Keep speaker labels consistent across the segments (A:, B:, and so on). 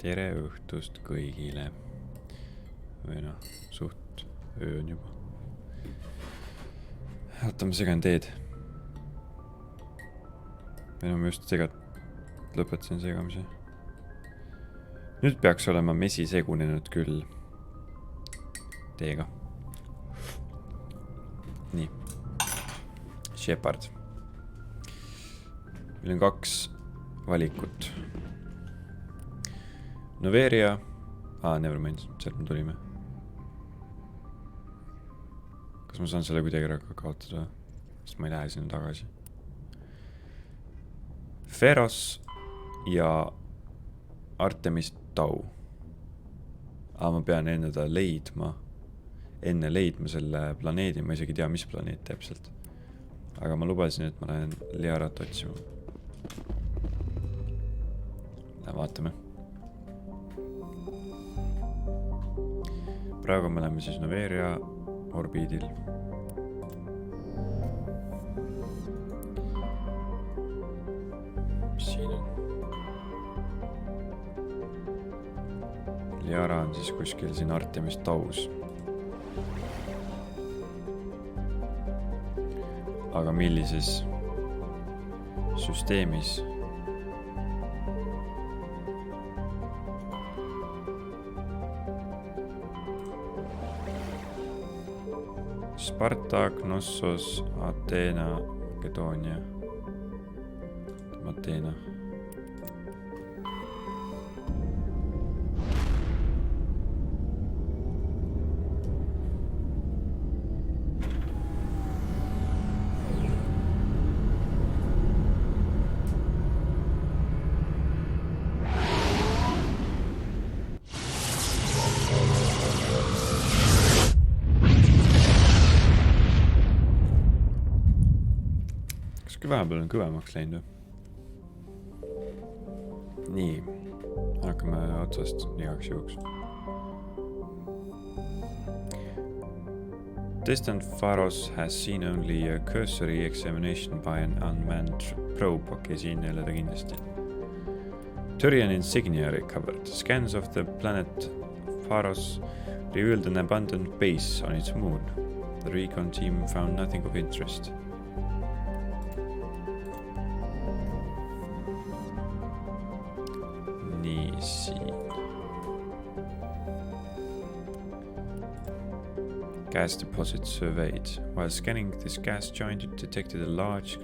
A: Tere õhtust kõigile. Või suht öö on juba. Oota, ma segan teed. Või ma just lõpetasin segamise. Nüüd peaks olema mesi segunenud küll teega. Nii. Shepard. Meil on 2 valikut. Noveria. Nevermind, sealt me tulime. Kas ma saan selle kuidagi kaotada? Sest ma ei lähe sinna tagasi. Feros ja Artemis Tau. Ma pean enne leidma selle planeedi. Ma isegi tea, mis planeet täpselt. Aga ma lubasin, et ma lähen Liarat otsima. Vaatame. Praegu me oleme siis Noveria orbiidil. Mis siin on? Liara on siis kuskil siin Artemis Taus. Aga millises süsteemis? Sparta, Knossos, Ateena, Makedoonia. Ateena. Vahepeal on kõvemaks läinud. Nii, hakkame otsast igaks juhuks. Distant Pharos has seen only a cursory examination by an unmanned probe. Okei, siin jälle ta kindlasti. Turian insignia recovered. Scans of the planet Pharos revealed an abandoned base on its moon. The recon team found nothing of interest. Gas deposit surveyed. While scanning this gas joint, it detected a large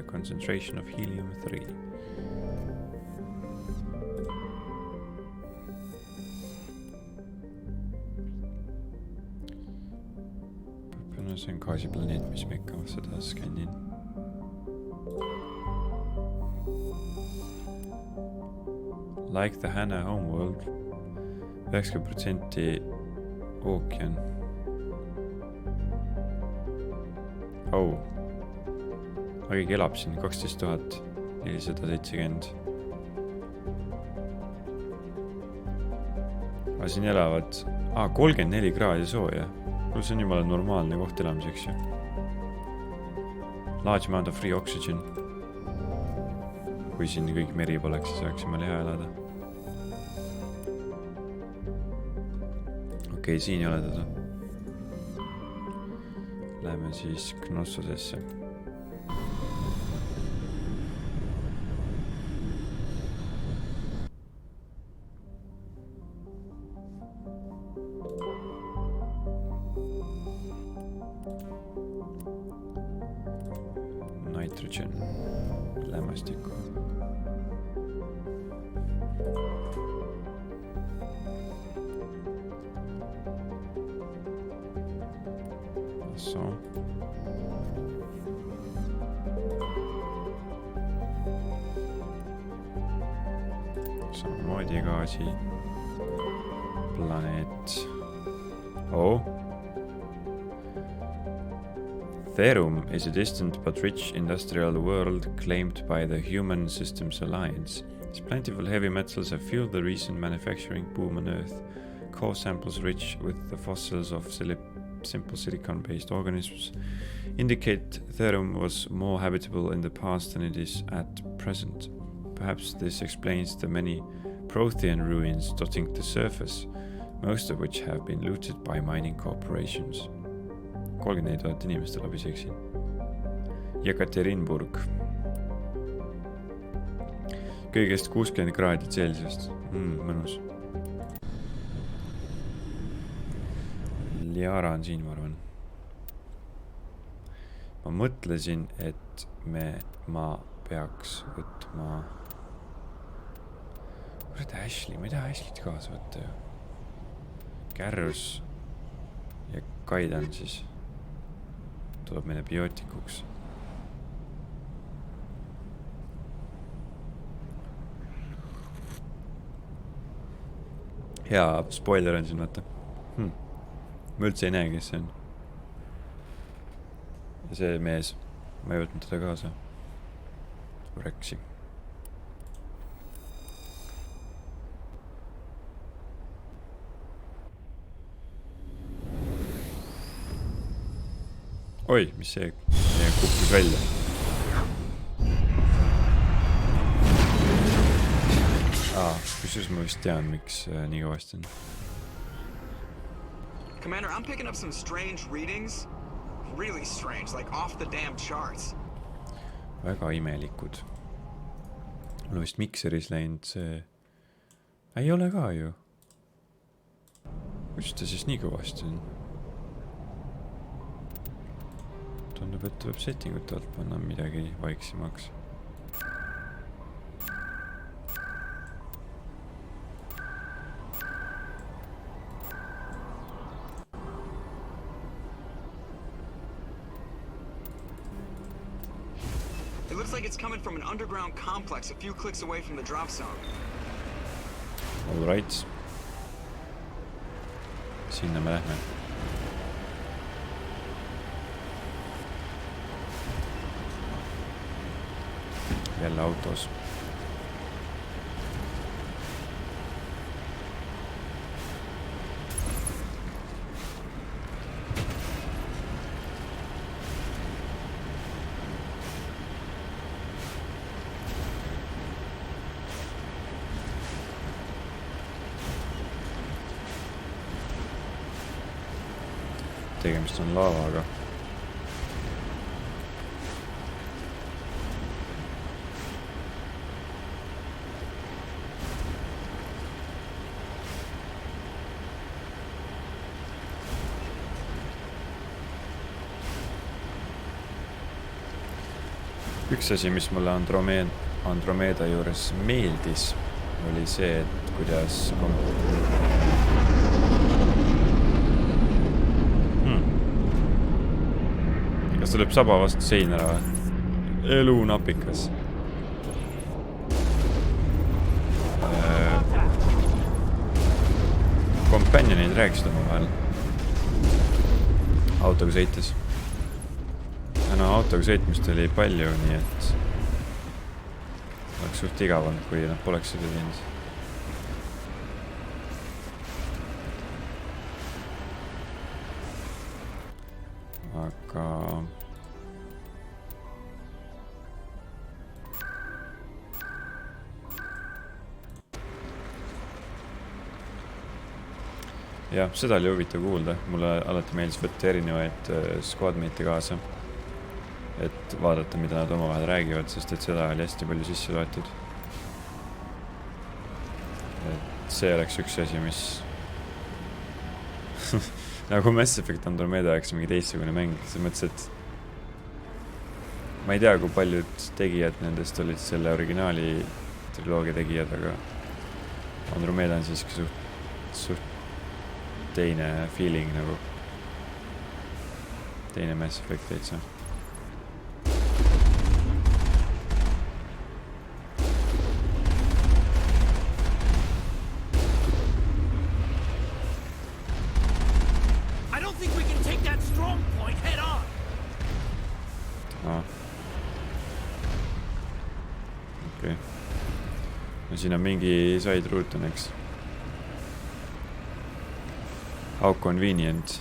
A: concentration of helium-3. See on gaasiplaneet, mis me ikka seda scannin. Like the Hannah homeworld, 90% ookean. Keegi elab siin 12,470. Aga siin elavad 34 kraadi sooja. See on jumala normaalne koht elamiseks. Large amount of free oxygen. Kui siin kõik meri poleks, siis saaksime hea elada. Okei, siin ei ole teda. Läheme siis Knossosesse. Nitrogen. Lämmastikku. Samamoodi gaasi planeet. Therum is a distant but rich industrial world claimed by the Human Systems Alliance. Its plentiful heavy metals have fueled the recent manufacturing boom on Earth. Core samples rich with the fossils of simple silicon-based organisms indicate Therum was more habitable in the past than it is at present. Perhaps this explains the many Prothean ruins dotting the surface, most of which have been looted by mining corporations. 34 000 inimest elab isegi siin. Jekaterinburg. Kõigest 60 kraadi Celsiust. Mõnus. Liara on siin, ma arvan. Ma mõtlesin, et ma peaks võtma... Kurat, Ashley, ma ei taha Ashley't kaasa võtta ju. Kärrus ja Kaidan siis tuleb meile biootikuks. Hea spoiler on siin, vaata. Ma üldse ei näe, kes see on. Ja see mees, ma ei võtnud teda kaasa. Reksi. Oi, mis see kukkis välja. Kusjuures ma vist tean, miks nii kõvasti on.
B: Commander, I'm picking up some strange readings. Really strange, like off the damn charts.
A: Väga imelikud. Mul vist mikseris läinud see... Ei ole ka ju. Kus ta siis nii kõvasti on? Tundub, et tuleb settingut alt panna midagi vaiksimaks.
B: It looks like it's coming from an underground complex a few clicks away from the drop zone.
A: All right. Sinna me lähme. Jälle autos. Tegemist on laavaga. Üks asi, mis mulle Andromeda juures meeldis, oli see, et kuidas... Kas tuleb saba vastu sein ära või? Elu napikas. Companionid rääkisid oma vahel. Autoga sõites. No, autoga sõitmist oli palju, nii et oleks suht igavanud, kui nad poleks seda teinud. Aga... jah, seda oli huvitav kuulda. Mulle alati meeldis võtta erinevaid squadmate'e kaasa. Et vaadata, mida nad omavahel räägivad, sest et seda oli hästi palju sisse loetud. Et see oleks üks asi, mis... nagu Mass Effect Andromeda oleks mingi teistsugune mäng. See mõttes, et... ma ei tea, kui paljud tegijad nendest olid selle originaali triloogia tegijad, aga Andromeda on siiski suht teine feeling nagu. Teine Mass Effect täitsa. Siin on mingi side route on, eks. How convenient.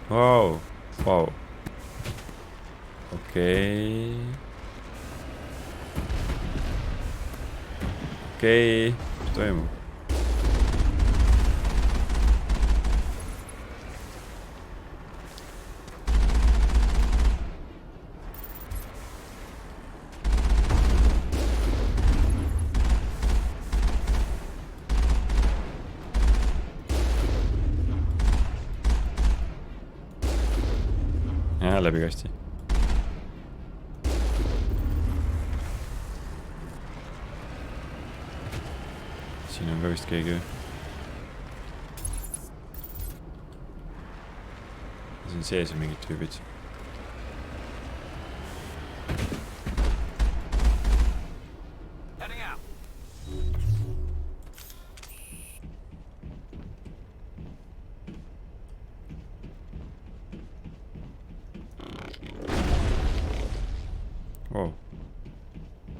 A: Wow. Okei, mis toimub? Läbi kasti. Siin on ka vist keegi. Siin sees on mingid tüübid. Oh.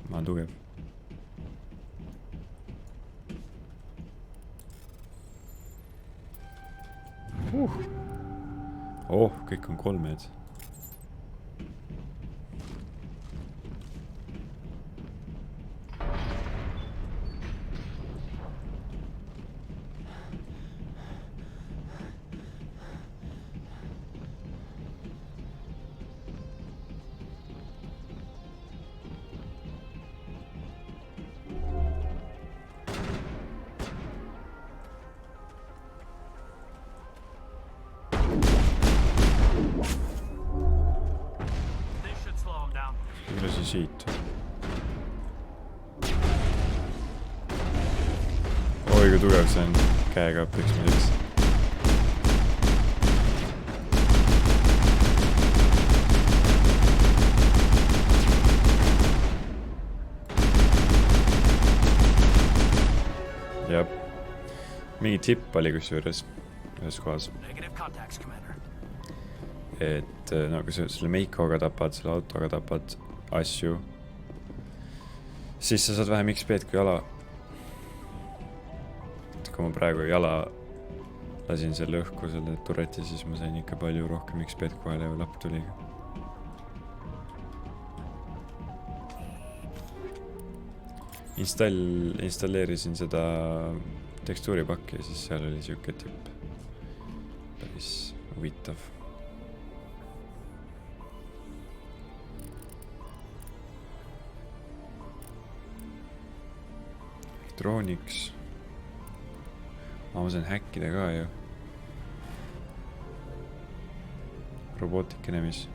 A: Ma olen tugev. Oh, kõik on kolmed. Siit. Oi, kui tugev see on. Käega õpiks midagi. Jab. Mingi tipp oli kusjuures ühes kohas. Et no, kui sa selle meikoga tapad, selle autoga tapad asju, siis sa saad vähem XP-d kui jala. Kui ma praegu jala lasin selle õhku, selle turreti, siis ma sain ikka palju rohkem XP-d kui level up tuliga. Installeerisin seda tekstuuripakki ja siis seal oli siuke tipp. Päris huvitav. Elektrooniks. Ma saan häkkida ka ju. Robotike nemis.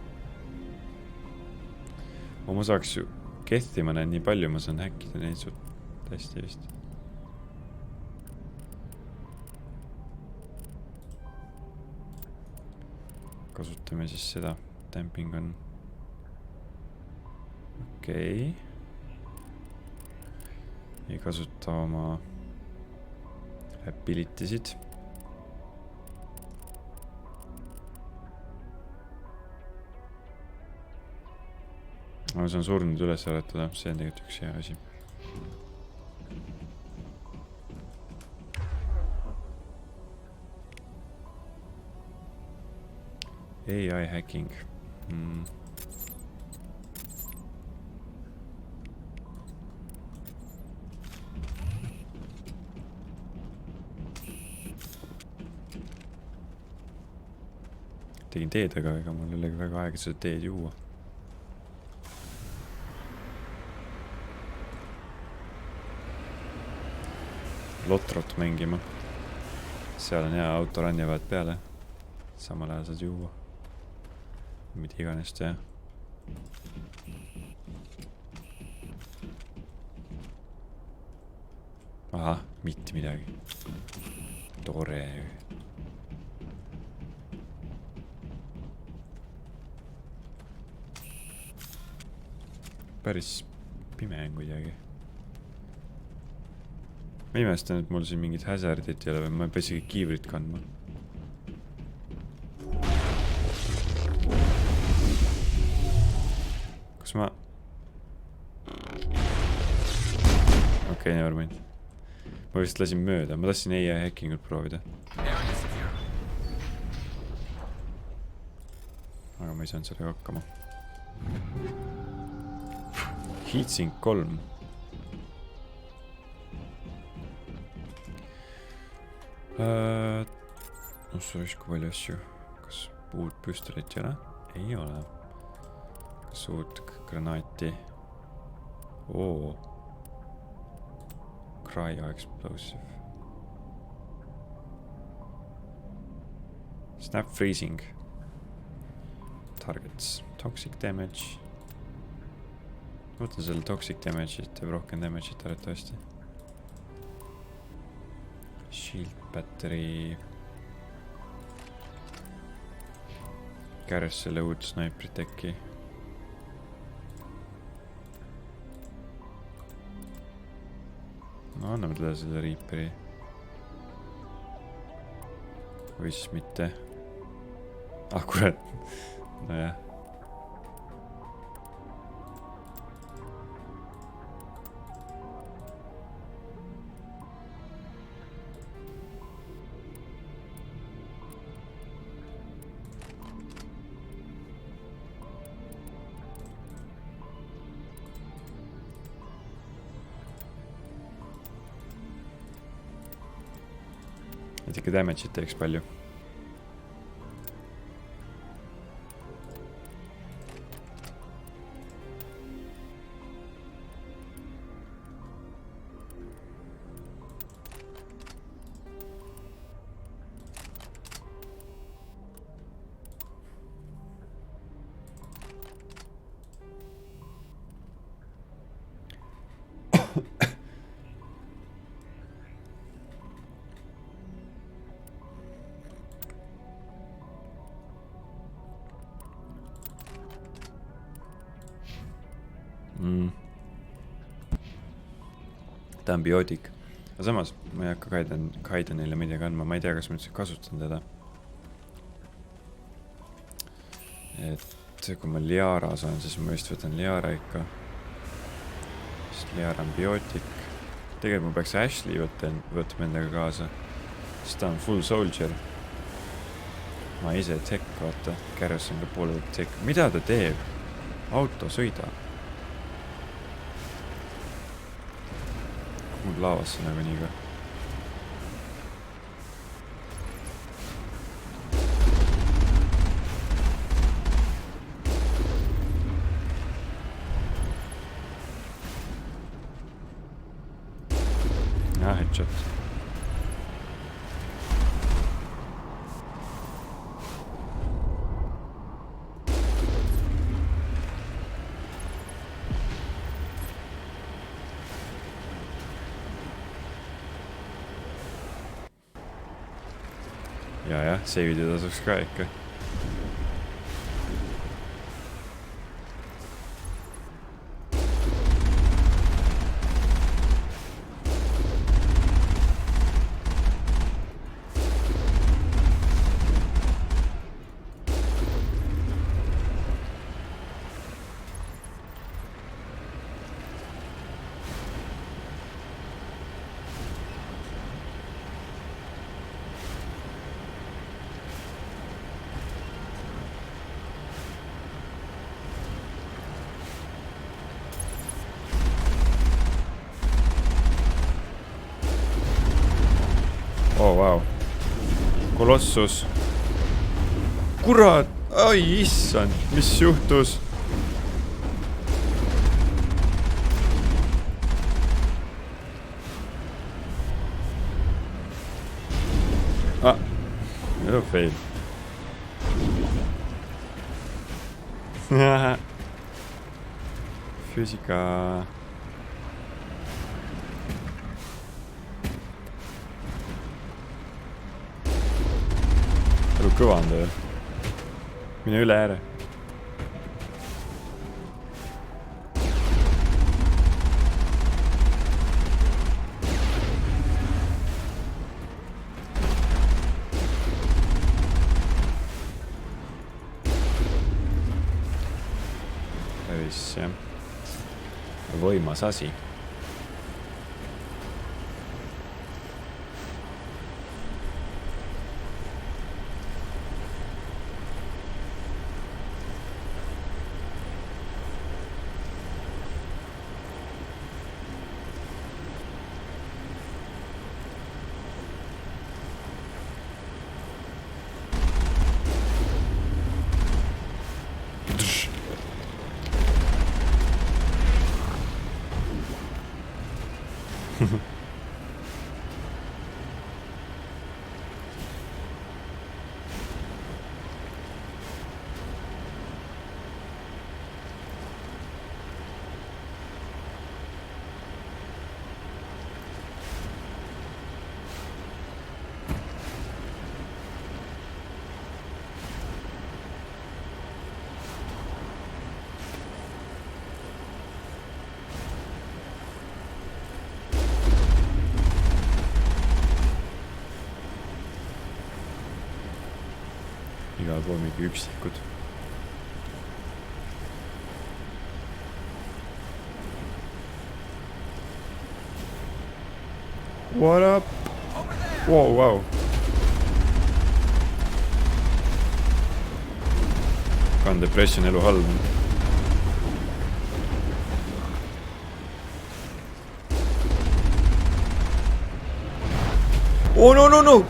A: Ma saaks ju kehti, ma näen nii palju, ma saan häkkida neid suht hästi vist. Kasutame siis seda. Damping on. Okei. Ei kasuta oma abilitysid. Ma saan surnud üles ääretada, see on tegelikult üks hea asi. AI hacking. Tegin teed, aga ega mul ei ole väga aega seda teed juua. Lotrot mängima. Seal on hea autorann jäävad peale. Samal ajal saad juua. Mida iganes teha. Aha, mitte midagi. Tore. Päris pime on kuidagi. Ma imestan, et mul siin mingid hazardit ei ole või ma ei pea isegi kiivrit kandma. Kas ma... Okei, never mind. Ma vist lasin mööda. Ma tahtsin AI hackingut proovida. Aga ma ei saanud sellega hakkama. Heatsink 3. Ossa kui palju asju. Kas uut püstolit ei ole? Ei ole. Kas uut granaati? Oo. Cryo explosive. Snap freezing. Targets. Toxic damage. Võtan selle toxic damage'it, teeb rohkem damage'it arvatavasti. Shield battery. Kärjus selle uut sniperit äkki. No anname teda selle Reaperi. Või siis mitte. Ah, kurat. No jah. Et ikka damage'it teeks palju. Ta on biootik. Aga samas ma ei hakka Kaidenile midagi andma. Ma ei tea, kas ma üldse kasutan teda. Et kui ma Liara saan, siis ma just võtan Liara ikka. Sest Liara on biootik. Tegelikult ma peaks Ashley võtma endaga kaasa. Sest ta on full soldier. Ma ise tech, vaata. Kärjus on ka poole tech. Mida ta teeb? Auto sõida. Mul laavasse nagu nii ka. Headshot. Ja, seivida tasuks ka ikka. Oh, wow. Kolossus. Kurat! Ai, issand! Mis juhtus? Ah! No fail. Füüsika... Kõva on töö. Mine üle ääre. Päris võimas asi. Igal pool mingi üksikud. What up? Wow, wow. Kann depression elu halb. Oh no no no!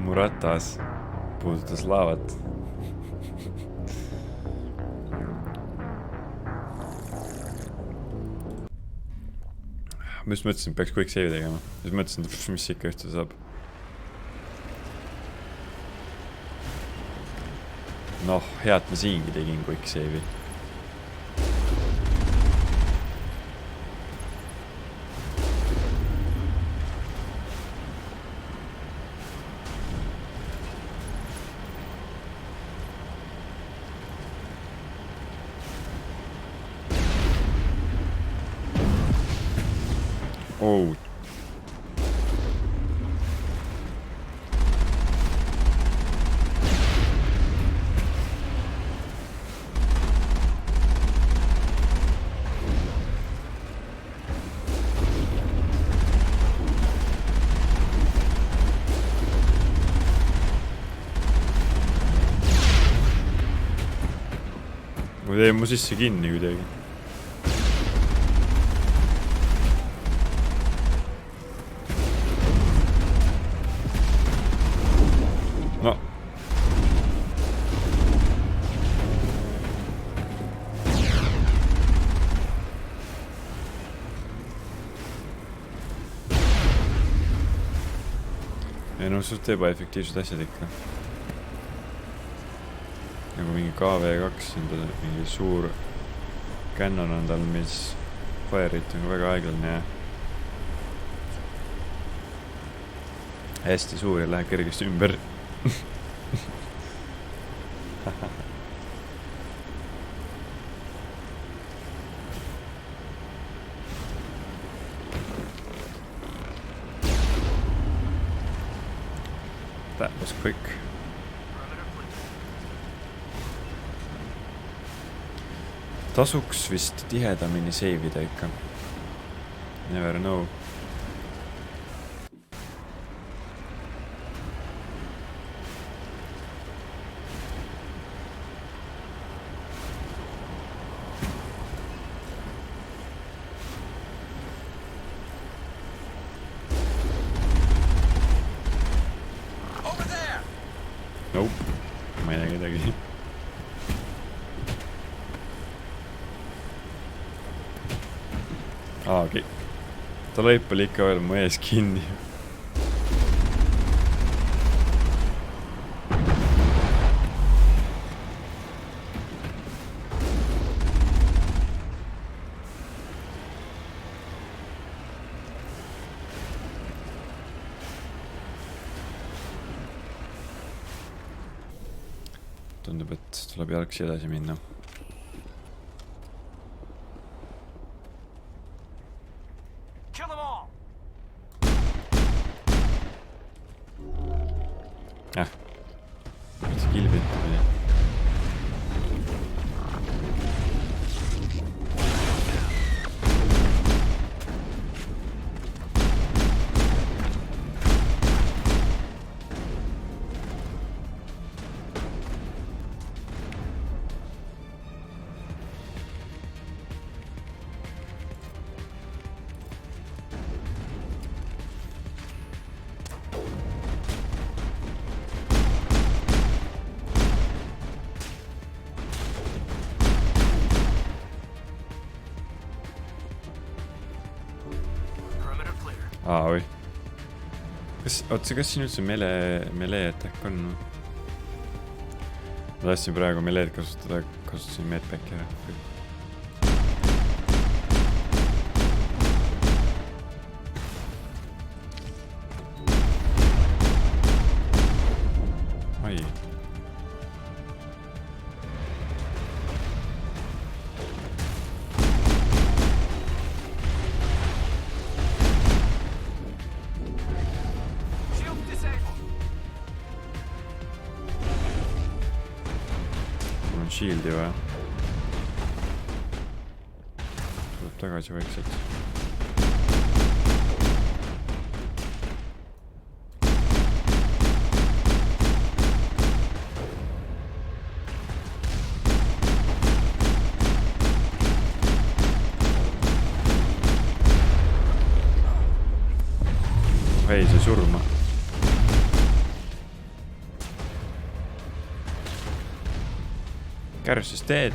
A: Mu ratas puudutas laavat. Ma just mõtlesin, peaks quick save tegema. Siis mõtlesin, mis ikka ühte saab. Noh, head ma siingi tegin quick save'i. Oh. Ma teen mu sisse kinni kuidagi. No. Ei no suht ebaefektiivsed asjad ikka. Nagu mingi KV2, mingi suur Canon on tal, mis fire'it on väga aeglaline ja hästi suur ja läheb kergesti ümber. That was quick. Tasuks vist tihedamini seivida ikka. Never know. Nope. Ma ei näe kedagi. Okei. Ta leip oli ikka veel mu ees kinni. Tundub, et tuleb jalgsi edasi minna. Mis kilbit või? Oi. Kas siin üldse melee attack on? Ma tahtsin praegu meleed kasutada, kasutasin medbacki ära. Ai. Shieldi või? Tuleb tagasi vaikselt. Ei, see surma. Garrus is dead.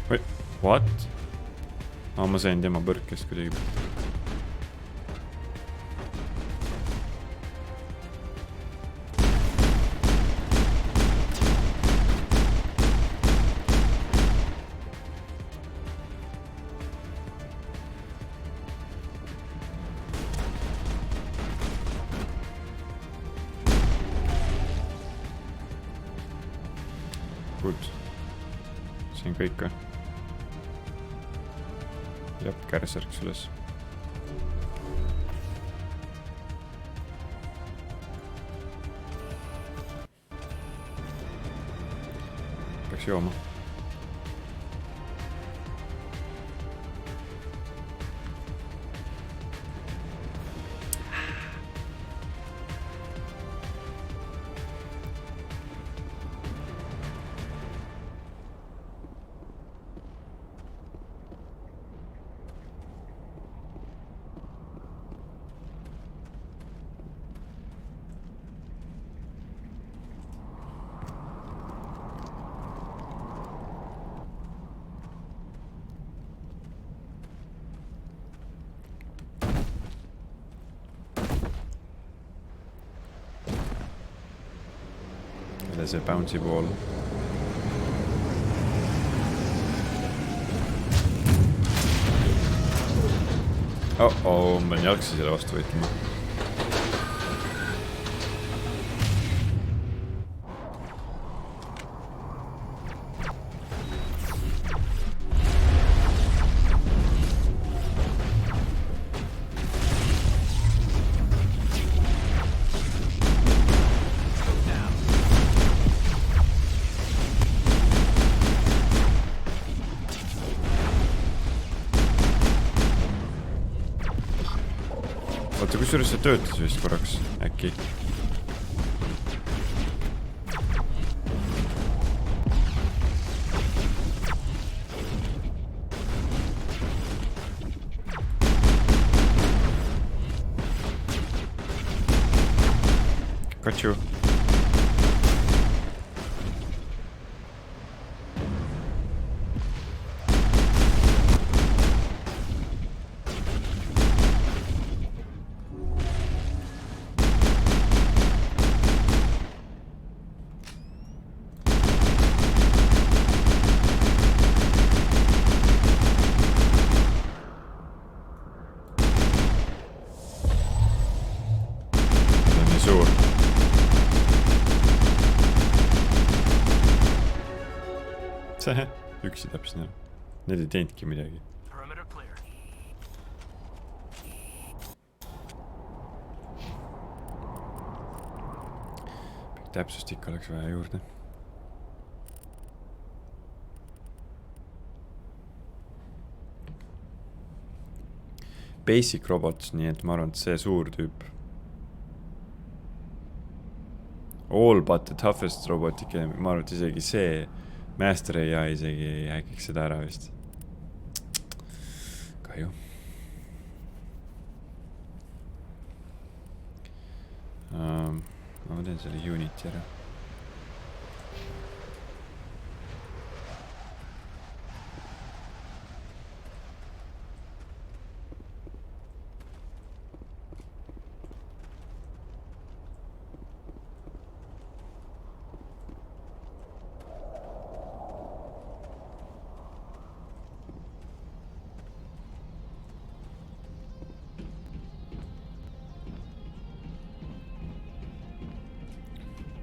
A: Wait, what? Ma sain tema põrkest kuidagi. See on kõik või? Jab, kärsärks üles. Peaks jooma. See bouncy ball. Ma pean jalgsi selle vastu võitlema. Kusjuures see töötas vist korraks, äkki. Got you. Üksi täpselt näeb. Need ei teinudki midagi. Täpsust ikka oleks vaja juurde. Basic robots, nii et ma arvan, et see suur tüüp. All but the toughest robotic, ma arvan, et isegi see Master AI isegi häkiks seda ära vist. Kahju. Ma teen selle uniti ära.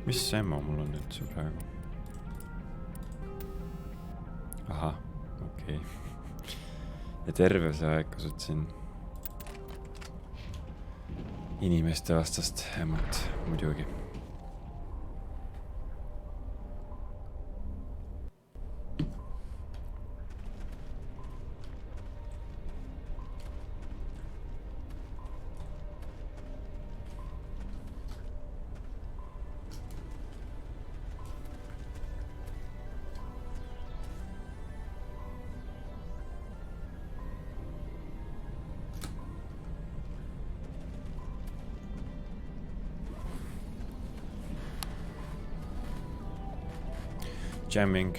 A: mis emmo mul on üldse praegu? Ahah, okei. Ja terve see aeg kasutasin inimeste vastast emot muidugi. Jamming.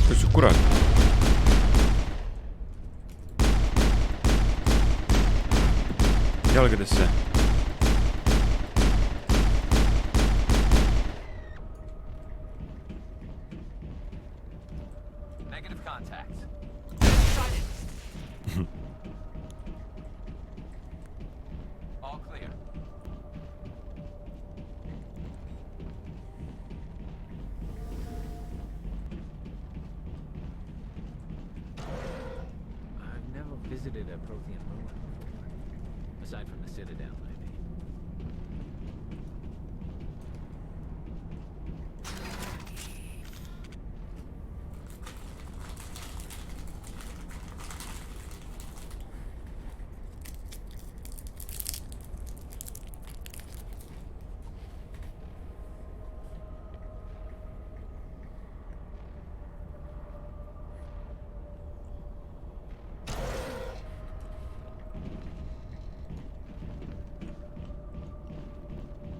A: Kus su kurat? Jalgadesse.
B: Negative contact. All clear. I've never visited a Prothean ruin before. Aside from the Citadel, I mean.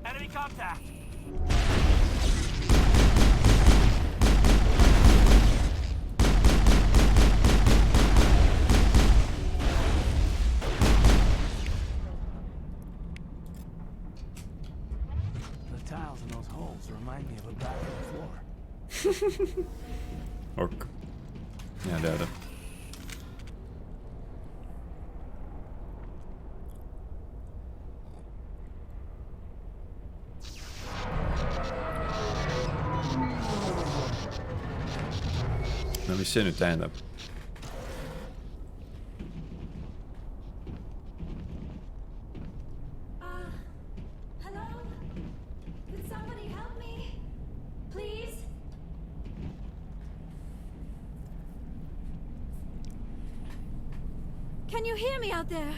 B: Enemy contact! The tiles in those holes remind me of a bathroom floor.
A: Ok. Hea teada. No mis see nüüd tähendab?
C: Hello? Could somebody help me? Please? Can you hear me out there?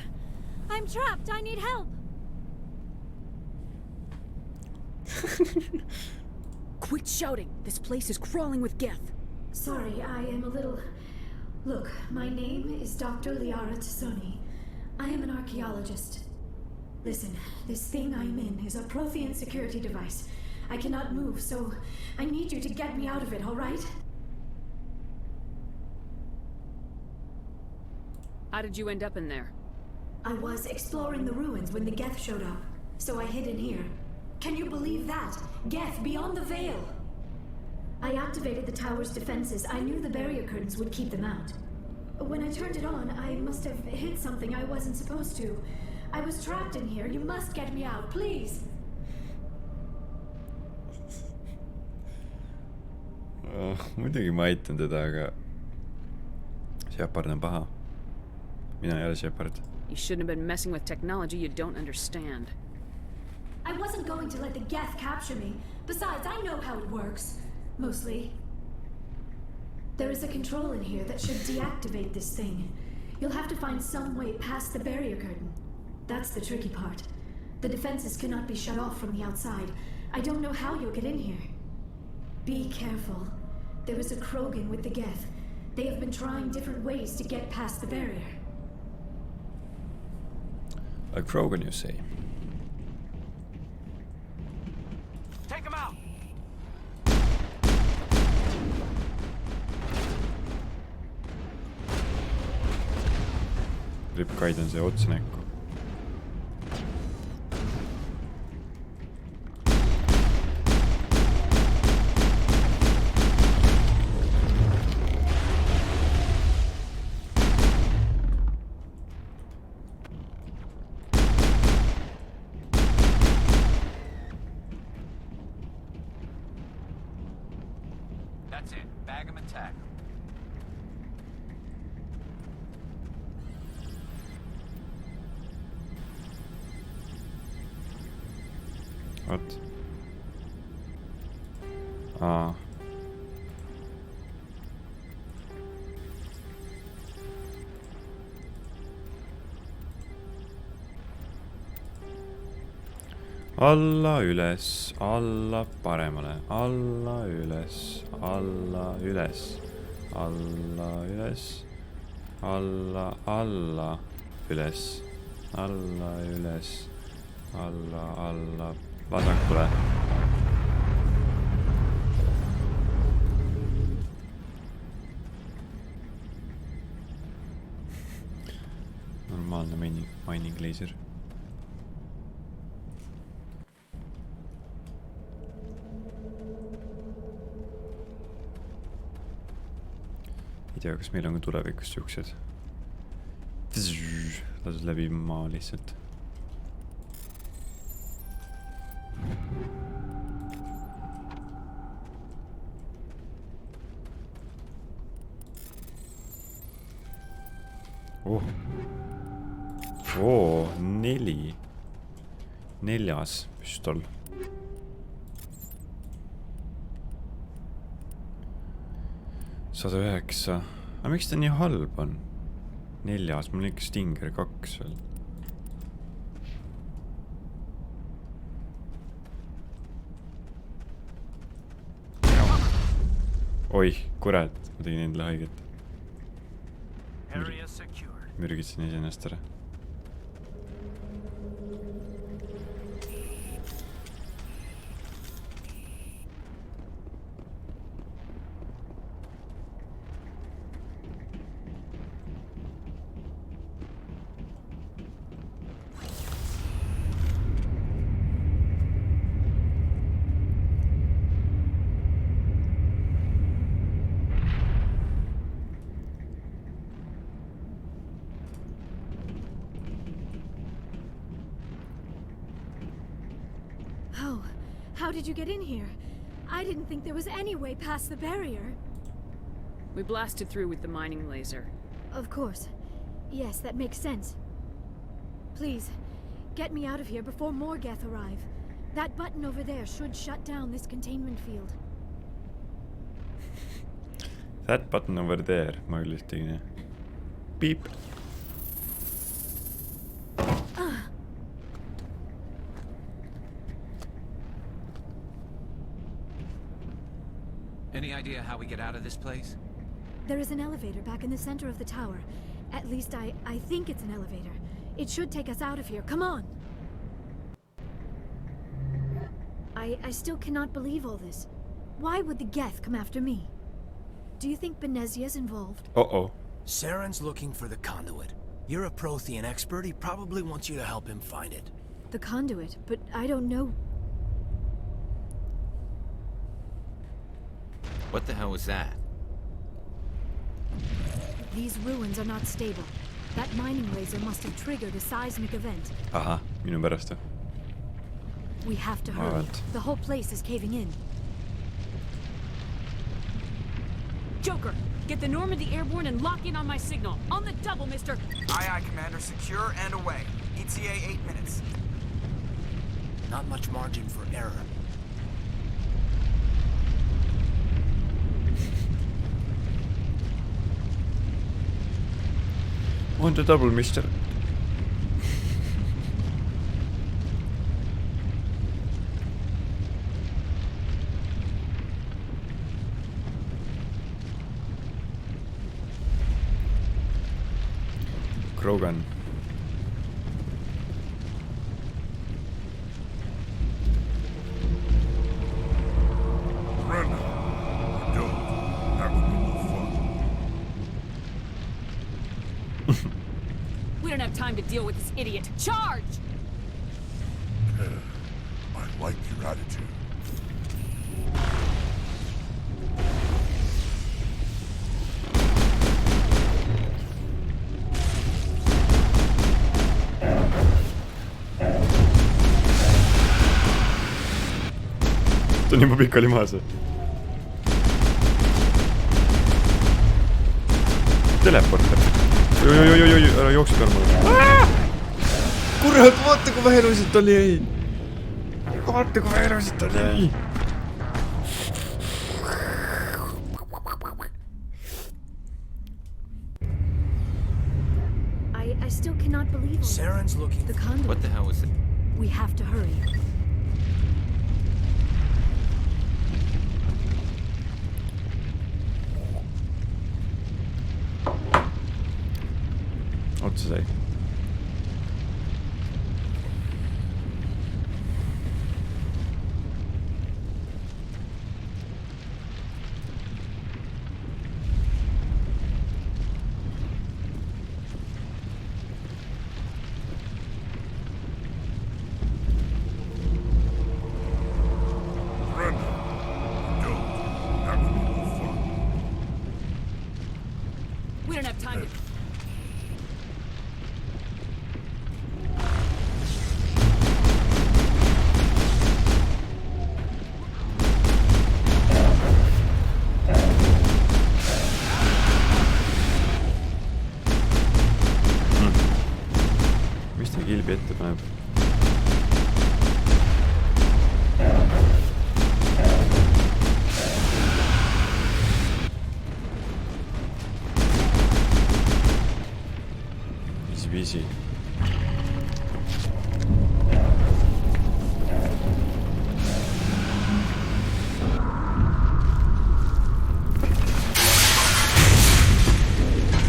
C: I'm trapped. I need help.
D: Quit shouting! This place is crawling with geth.
C: Sorry, I am a little... Look, my name is Dr. Liarat. I am an archaeologist. Listen, this thing I'm in is a Prothean security device. I cannot move, so I need you to get me out of it, all right?
D: How did you end up in there?
C: I was exploring the ruins when the geth showed up, so I hid in here. Can you believe that? Geth beyond the veil! I activated the tower's defenses. I knew the barrier curtains would keep them out. When I turned it on, I must have hit something I wasn't supposed to. I was trapped in here. You must get me out, please!
A: Muidugi ma aitan teda, aga Shepard on paha. Mina ei ole Shepard.
D: You shouldn't have been messing with technology you don't understand.
C: I wasn't going to let the geth capture me. Besides, I know how it works. Mostly. There is a control in here that should deactivate this thing. You'll have to find some way past the barrier curtain. That's the tricky part. The defenses cannot be shut off from the outside. I don't know how you'll get in here. Be careful. There is a Krogan with the geth. They have been trying different ways to get past the barrier.
A: A Krogan, you say?
B: Take him out!
A: Ripkaid on see otsa näkku.
E: attack.
A: Vot. Aa. Alla üles, alla paremale, alla üles, alla üles, alla üles, alla üles, alla üles, alla vasakule. Normaalne mining laser. Ei tea, kas meil on ka tulevikus siuksed. Lased läbi maa lihtsalt. Oh, 4. 4. püstol. $109. Aga miks ta nii halb on? 4. Mul on ikka Stinger 2 veel. Oih, kurat, ma tegin endale haiget. Mürgitsin iseennast ära.
C: How did you get in here? I didn't think there was any way past the barrier.
D: We blasted through with the mining laser.
C: Of course. Yes, that makes sense. Please, get me out of here before more Geth arrive. That button over there should shut down this containment field.
A: That button over there, ma küll tegin. Beep.
E: Any idea how we get out of this place?
C: There is an elevator back in the center of the tower. At least I think it's an elevator. It should take us out of here. Come on! I still cannot believe all this. Why would the Geth come after me? Do you think Benezia's involved?
A: Uh-oh.
F: Saren's looking for the conduit. You're a Prothean expert. He probably wants you to help him find it.
C: The conduit? But I don't know.
E: What the hell was that?
C: These ruins are not stable. That mining laser must have triggered a seismic event.
A: Ahah, minu pärast.
C: We have to hurry. The whole place is caving in.
D: Joker, get the Normandy airborne and lock in on my signal. On the double, mister.
B: Aye, aye, Commander. Secure and away. ETA 8 minutes.
F: Not much margin for error.
A: On the double, mister. Krogan.
G: Run. Don't. That would be more fun.
D: We don't have time to deal with this idiot. Charge!
G: I like your attitude.
A: Ta on juba pikali maas. teleporter. Oi, ära jookse peale. Kurat, vaata kui vähe tal jäi. Vaata kui vähe tal jäi.
C: I still cannot believe all
F: Saren's looking.
C: the conduit.
E: What the hell was it?
C: We have to hurry.
A: Otsa sai.
D: We don't have time to...
A: Mis ta kilbi ette paneb? Easy.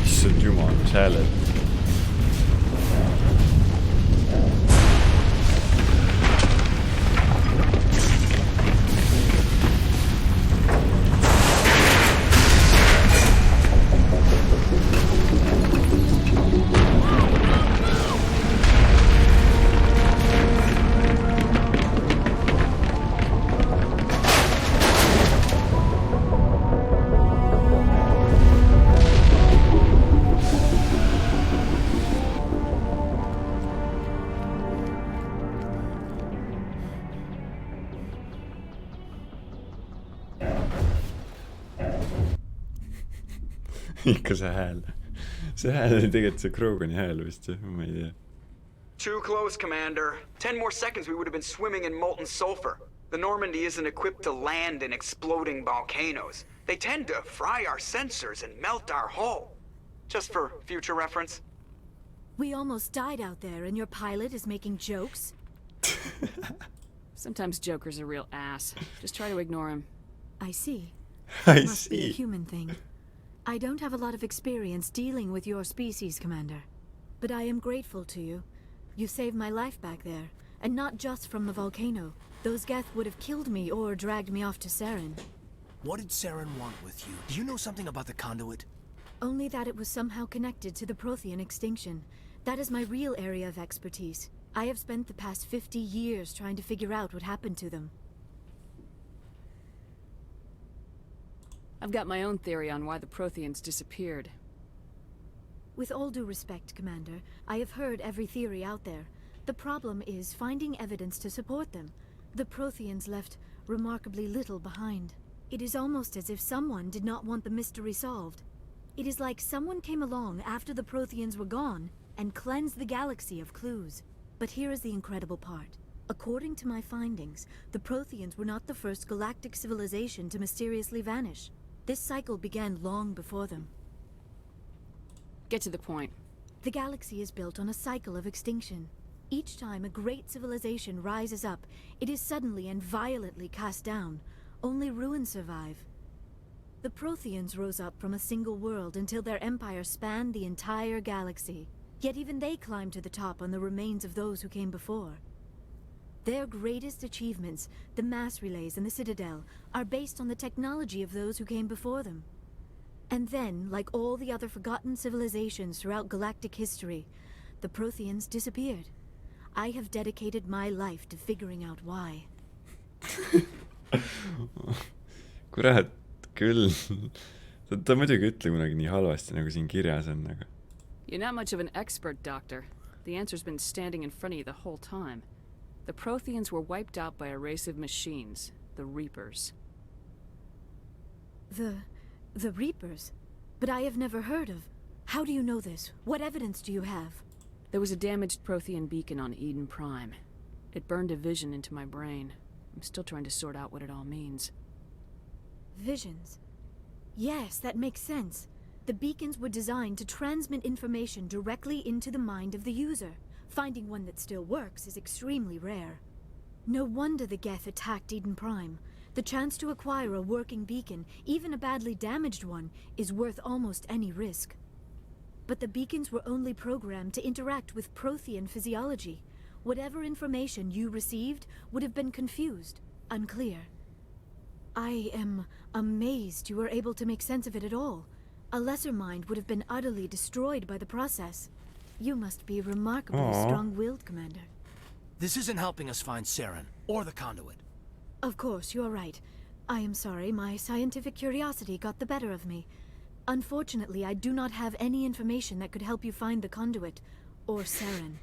A: Issand jumal, mis hääled. Ikka see hääl. See hääl oli tegelikult see Krogani hääl vist, ma ei tea.
B: Too close, Commander. 10 more seconds we would have been swimming in molten sulfur. The Normandy isn't equipped to land in exploding volcanoes. They tend to fry our sensors and melt our hull. Just for future reference.
C: We almost died out there and your pilot is making jokes?
D: Sometimes Joker's a real ass. Just try to ignore him.
C: I see.
A: I
C: Must be a
A: see.
C: human thing. I don't have a lot of experience dealing with your species, Commander. But I am grateful to you. You saved my life back there. And not just from the volcano. Those Geth would have killed me or dragged me off to Saren.
F: What did Saren want with you? Do you know something about the conduit?
C: Only that it was somehow connected to the Prothean extinction. That is my real area of expertise. I have spent the past 50 years trying to figure out what happened to them.
D: I've got my own theory on why the Protheans disappeared.
C: With all due respect, Commander, I have heard every theory out there. The problem is finding evidence to support them. The Protheans left remarkably little behind. It is almost as if someone did not want the mystery solved. It is like someone came along after the Protheans were gone and cleansed the galaxy of clues. But here is the incredible part. According to my findings, the Protheans were not the first galactic civilization to mysteriously vanish. This cycle began long before them.
D: Get to the point.
C: The galaxy is built on a cycle of extinction. Each time a great civilization rises up, it is suddenly and violently cast down. Only ruins survive. The Protheans rose up from a single world until their empire spanned the entire galaxy. Yet even they climbed to the top on the remains of those who came before. Their greatest achievements, the mass relays and the Citadel, are based on the technology of those who came before them. And then, like all the other forgotten civilizations throughout galactic history, the Protheans disappeared. I have dedicated my life to figuring out why.
A: Kurat, küll. Ta muidugi ütle kunagi nii halvasti, nagu siin kirjas on, aga...
D: You're not much of an expert, Doctor. The answer's been standing in front of you the whole time. The Protheans were wiped out by a race of machines, the Reapers.
C: The Reapers? But I have never heard of...
H: How do you know this? What evidence do you have?
D: There was a damaged Prothean beacon on Eden Prime. It burned a vision into my brain. I'm still trying to sort out what it all means.
H: Visions. Yes, that makes sense. The beacons were designed to transmit information directly into the mind of the user. Finding one that still works is extremely rare. No wonder the Geth attacked Eden Prime. The chance to acquire a working beacon, even a badly damaged one, is worth almost any risk. But the beacons were only programmed to interact with Prothean physiology. Whatever information you received would have been confused, unclear. I am amazed you were able to make sense of it at all. A lesser mind would have been utterly destroyed by the process. You must be remarkably strong-willed, Commander.
F: This isn't helping us find Saren, or the conduit.
H: Of course, you're right. I am sorry, my scientific curiosity got the better of me. Unfortunately, I do not have any information that could help you find the conduit, or Saren.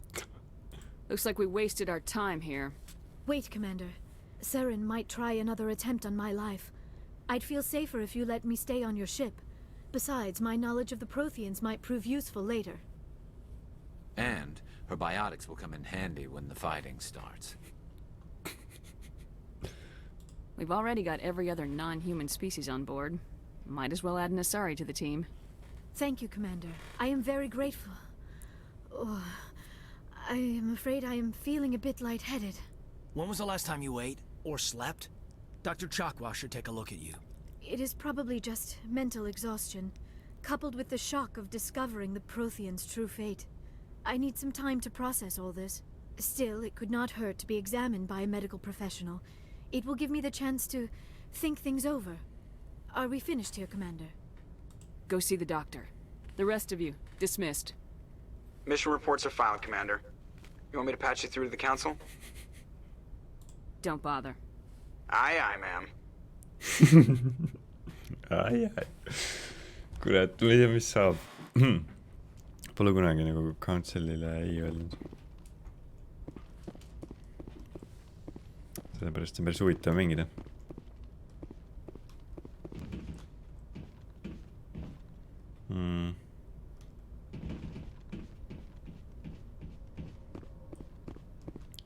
D: Looks like we wasted our time here.
H: Wait, Commander. Saren might try another attempt on my life. I'd feel safer if you let me stay on your ship. Besides, my knowledge of the Protheans might prove useful later.
E: And her biotics will come in handy when the fighting starts.
D: We've already got every other non-human species on board. Might as well add an Asari to the team.
H: Thank you, Commander. I am very grateful. Oh, I am afraid I am feeling a bit lightheaded.
F: When was the last time you ate, or slept? Dr. Chakwa should take a look at you.
H: It is probably just mental exhaustion, coupled with the shock of discovering the Protheans' true fate. I need some time to process all this. Still, it could not hurt to be examined by a medical professional. It will give me the chance to think things over. Are we finished here, Commander?
D: Go see the doctor. The rest of you, dismissed.
B: Mission reports are filed, Commander. You want me to patch you through to the Council?
D: Don't bother.
B: Aye, aye, ma'am.
A: ai. Kurat, ma ei tea, mis saab. Pole kunagi nagu Councilile ei öelnud. Sellepärast on päris huvitav mängida.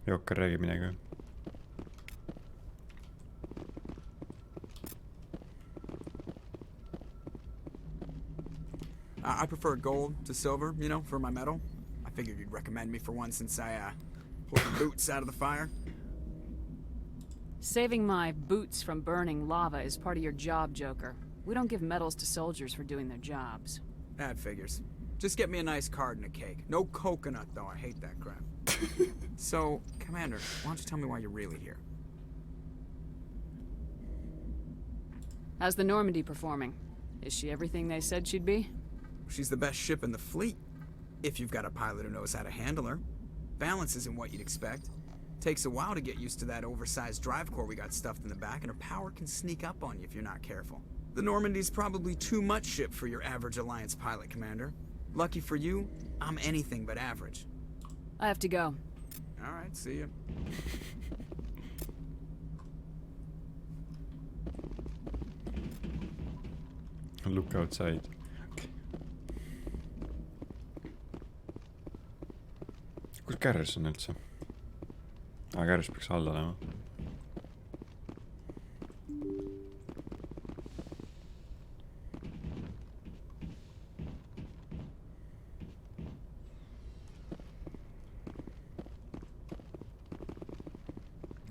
A: Jokker räägib midagi.
B: I prefer gold to silver, you know, for my medal. I figured you'd recommend me for one since I, pulled the boots out of the fire.
D: Saving my boots from burning lava is part of your job, Joker. We don't give medals to soldiers for doing their jobs.
B: That figures. Just get me a nice card and a cake. No coconut, though. I hate that crap. So, Commander, why don't you tell me why you're really here?
D: How's the Normandy performing? Is she everything they said she'd be?
B: She's the best ship in the fleet. If you've got a pilot who knows how to handle her. Balance isn't what you'd expect. Takes a while to get used to that oversized drive core we got stuffed in the back, and her power can sneak up on you if you're not careful. The Normandy's probably too much ship for your average Alliance pilot, Commander. Lucky for you, I'm anything but average.
D: I have to go.
B: All right, see ya.
A: Look outside. Kus Kärres on üldse? Kärres peaks all olema.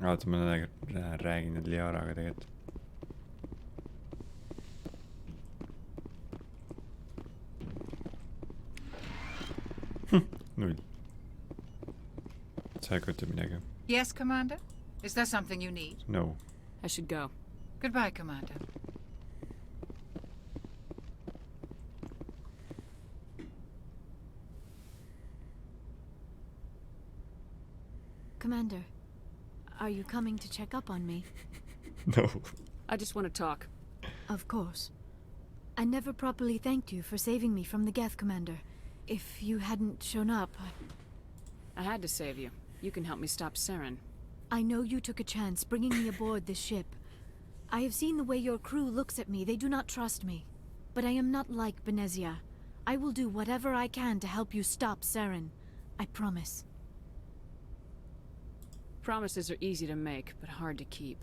A: Vaata, ma räägin nüüd Liaraga tegelikult. Null. Sa ütled midagi.
I: Yes, Commander? Is there something you need?
A: No.
D: I should go.
I: Goodbye, Commander.
H: Commander, are you coming to check up on me?
A: No.
D: I just want to talk.
H: Of course. I never properly thanked you for saving me from the Geth, Commander. If you hadn't shown up,
D: I had to save you. You can help me stop Saren.
H: I know you took a chance bringing me aboard this ship. I have seen the way your crew looks at me. They do not trust me. But I am not like Benezia. I will do whatever I can to help you stop Saren. I promise.
D: Promises are easy to make, but hard to keep.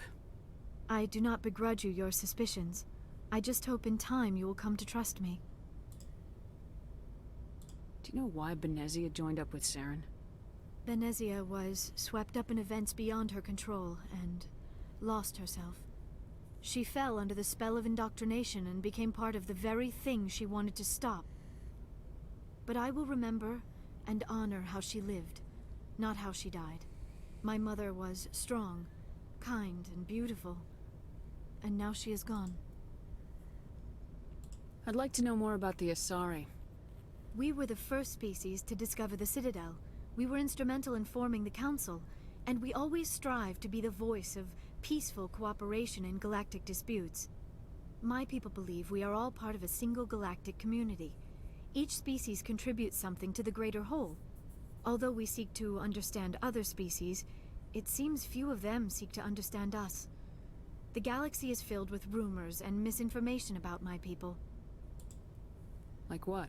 H: I do not begrudge you your suspicions. I just hope in time you will come to trust me.
D: Do you know why Benezia joined up with Saren?
H: Benezia was swept up in events beyond her control and lost herself. She fell under the spell of indoctrination and became part of the very thing she wanted to stop. But I will remember and honor how she lived, not how she died. My mother was strong, kind, and beautiful, and now she is gone.
D: I'd like to know more about the Asari.
H: We were the first species to discover the Citadel. We were instrumental in forming the Council, and we always strive to be the voice of peaceful cooperation in galactic disputes. My people believe we are all part of a single galactic community. Each species contributes something to the greater whole. Although we seek to understand other species, it seems few of them seek to understand us. The galaxy is filled with rumors and misinformation about my people.
D: Like what?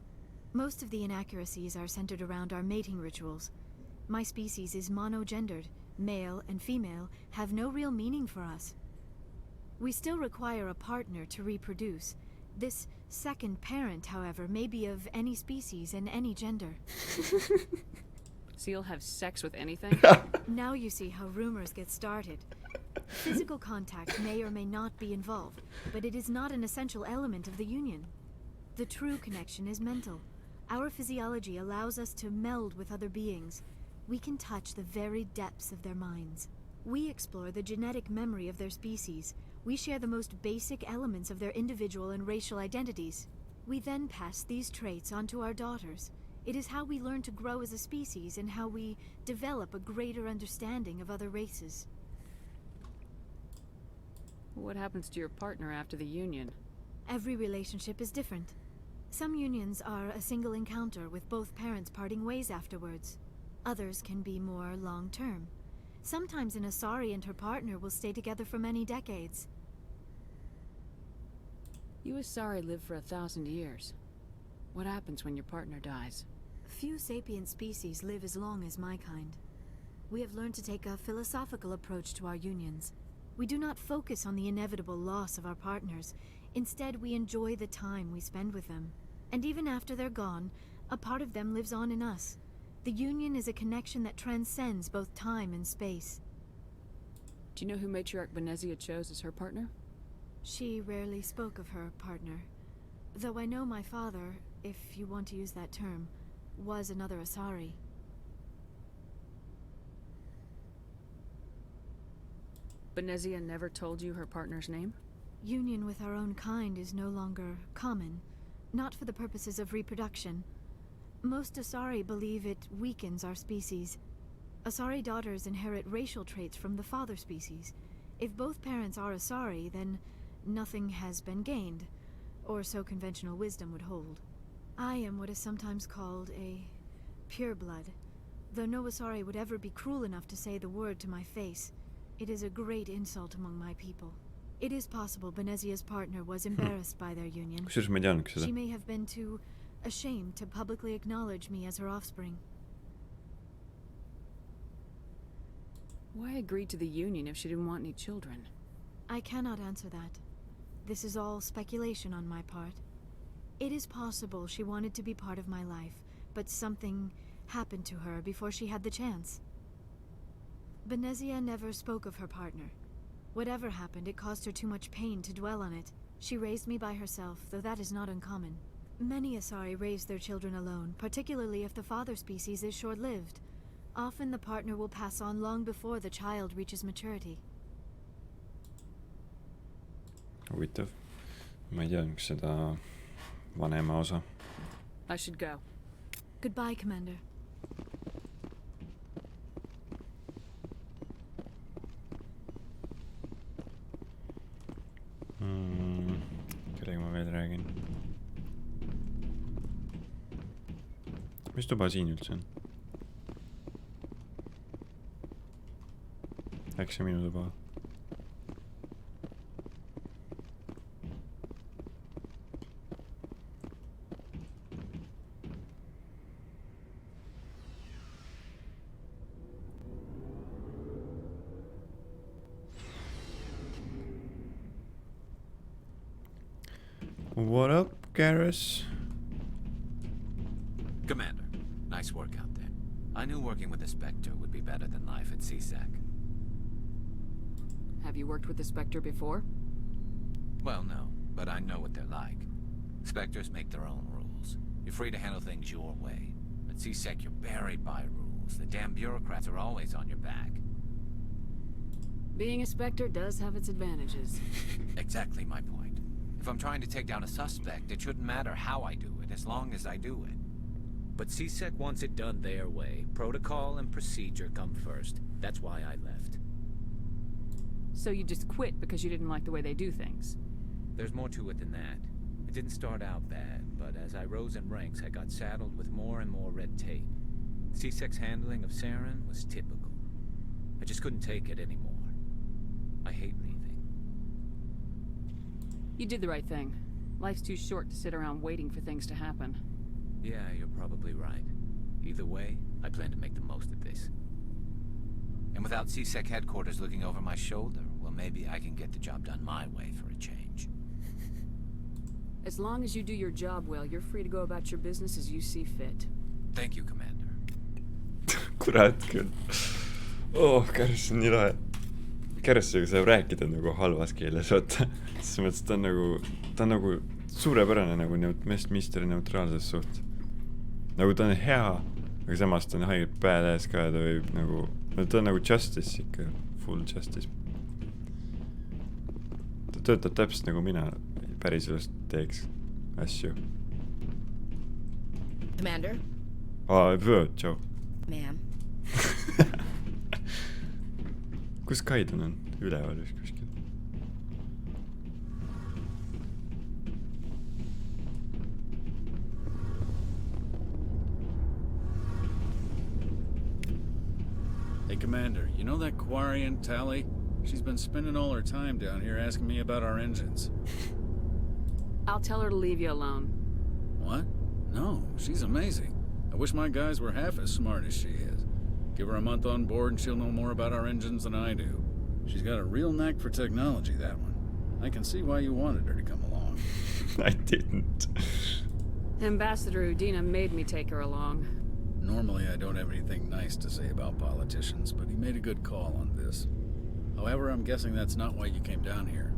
H: Most of the inaccuracies are centered around our mating rituals. My species is monogendered. Male and female have no real meaning for us. We still require a partner to reproduce. This second parent, however, may be of any species and any gender.
D: So you'll have sex with anything?
H: Now you see how rumors get started. Physical contact may or may not be involved, but it is not an essential element of the union. The true connection is mental. Our physiology allows us to meld with other beings. We can touch the very depths of their minds. We explore the genetic memory of their species. We share the most basic elements of their individual and racial identities. We then pass these traits onto our daughters. It is how we learn to grow as a species and how we develop a greater understanding of other races.
D: What happens to your partner after the union?
H: Every relationship is different. Some unions are a single encounter with both parents parting ways afterwards. Others can be more long-term. Sometimes an Asari and her partner will stay together for many decades.
D: You Asari live for 1,000 years. What happens when your partner dies?
H: Few sapient species live as long as my kind. We have learned to take a philosophical approach to our unions. We do not focus on the inevitable loss of our partners. Instead, we enjoy the time we spend with them. And even after they're gone, a part of them lives on in us. The union is a connection that transcends both time and space.
D: Do you know who Matriarch Benezia chose as her partner?
H: She rarely spoke of her partner. Though I know my father, if you want to use that term, was another Asari.
D: Benezia never told you her partner's name?
H: Union with our own kind is no longer common, not for the purposes of reproduction. Most Asari believe it weakens our species. Asari daughters inherit racial traits from the father species. If both parents are Asari, then nothing has been gained, or so conventional wisdom would hold. I am what is sometimes called a pureblood, though no Asari would ever be cruel enough to say the word to my face. It is a great insult among my people. It is possible Benezia's partner was embarrassed by their union.
A: Kusjuures ma ei teadnudki seda.
H: She may have been too ashamed to publicly acknowledge me as her offspring.
D: Why agree to the union if she didn't want any children?
H: I cannot answer that. This is all speculation on my part. It is possible she wanted to be part of my life, but something happened to her before she had the chance. Benezia never spoke of her partner. Whatever happened, it caused her too much pain to dwell on it. She raised me by herself, though that is not uncommon. Many Asari raise their children alone, particularly if the father species is short-lived. Often the partner will pass on long before the child reaches maturity.
A: Huvitav. Ma ei teadnud seda vanema osa.
D: I should go.
H: Goodbye, Commander.
A: Kellega ma veel räägin? Mis tuba siin üldse on? Äkki see minu tuba? What up, Garrus?
E: Commander, nice work out there. I knew working with the Spectre would be better than life at CSEC.
D: Have you worked with the Spectre before?
E: Well, no, but I know what they're like. Spectres make their own rules. You're free to handle things your way. At CSEC, you're buried by rules. The damn bureaucrats are always on your back.
D: Being a Spectre does have its advantages.
E: Exactly my point. If I'm trying to take down a suspect, it shouldn't matter how I do it, as long as I do it.
J: But CSEC wants it done their way. Protocol and procedure come first. That's why I left.
D: So you just quit because you didn't like the way they do things?
J: There's more to it than that. It didn't start out bad, but as I rose in ranks, I got saddled with more and more red tape. CSEC's handling of Saren was typical. I just couldn't take it anymore. I hate leaving.
D: You did the right thing. Life's too short to sit around waiting for things to happen.
J: Yeah, you're probably right. Either way, I plan to make the most of this.
E: And without CSEC headquarters looking over my shoulder, well, maybe I can get the job done my way for a change.
D: As long as you do your job well, you're free to go about your business as you see fit.
E: Thank you, Commander.
A: Kurat küll. Garrus on nii lahe. Garrusega saab rääkida nagu halvas keeles, vaata. Selles mõttes ta on nagu suurepärane nagu misteri neutraalses suht. Nagu ta on hea, aga samas ta on haigelt badass ka ja ta võib nagu... Ta on nagu justice ikka, full justice. Ta töötab täpselt nagu mina päriselust teeks asju.
K: Commander?
A: Tšau.
K: Ma'am.
A: Kus Kaidon on? Üleval vist kuskil.
L: Hey, Commander, you know that Quarian, Tally? She's been spending all her time down here asking me about our engines.
D: I'll tell her to leave you alone.
L: What? No, she's amazing. I wish my guys were half as smart as she is. Give her a month on board and she'll know more about our engines than I do. She's got a real knack for technology, that one. I can see why you wanted her to come along.
A: I didn't.
D: Ambassador Udina made me take her along.
L: Normally I don't have anything nice to say about politicians, but he made a good call on this. However, I'm guessing that's not why you came down here.